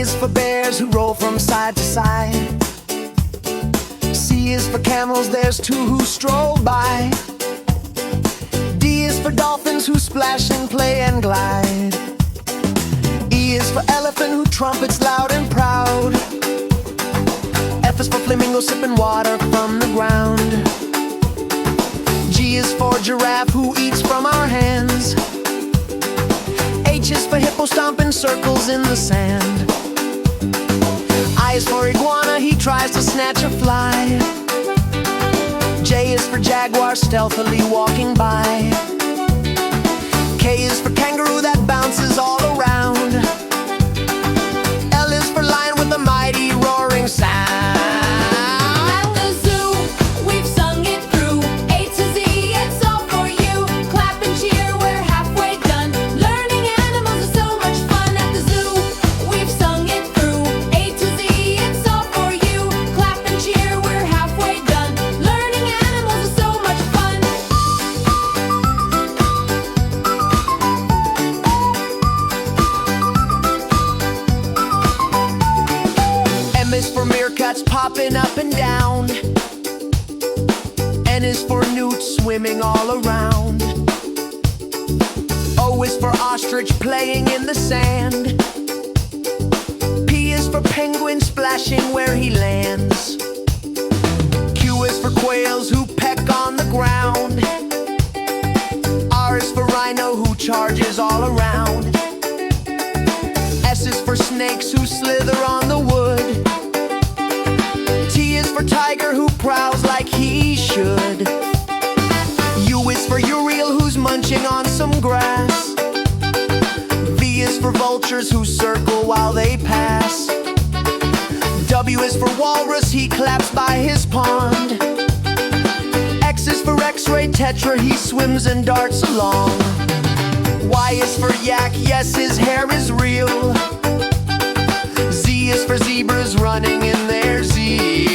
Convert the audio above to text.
is for bears who roll from side to side. C is for camels, there's two who stroll by. D is for dolphins who splash and play and glide. E is for elephant who trumpets loud and proud. F is for flamingo sipping water from the ground. G is for giraffe who eats from our hands. H is for hippo stomping circles in the sand. I is for iguana, he tries to snatch a fly. J is for jaguar stealthily walking by. K is for kangaroo that bounces all around. L is for lion with a mighty roaring sound. At the zoo, we've sung it through. A to Z, it's all for you. Clap and cheer, we're halfway done. Learning animals is so much fun. At the zoo, we've sung it through. A to Z, it's all for you. Clap and cheer, we're halfway done. Learning animals is so much fun. M is for meerkats popping up and down. N is for newts swimming all around. O is for ostrich playing in the sand. P is for penguin splashing where he lands. Q is for quails who peck on the ground. R is for rhino who charges all around. S is for snakes who slither on the wood. T is for tiger who prowls like he should. U is for urial who's munching on some grass. V is for vultures who circle while they pass. W is for walrus, he claps by his pond. X is for x-ray tetra, he swims and darts along. Y is for yak, yes, his hair is real. Z is for zebras running in their zeal.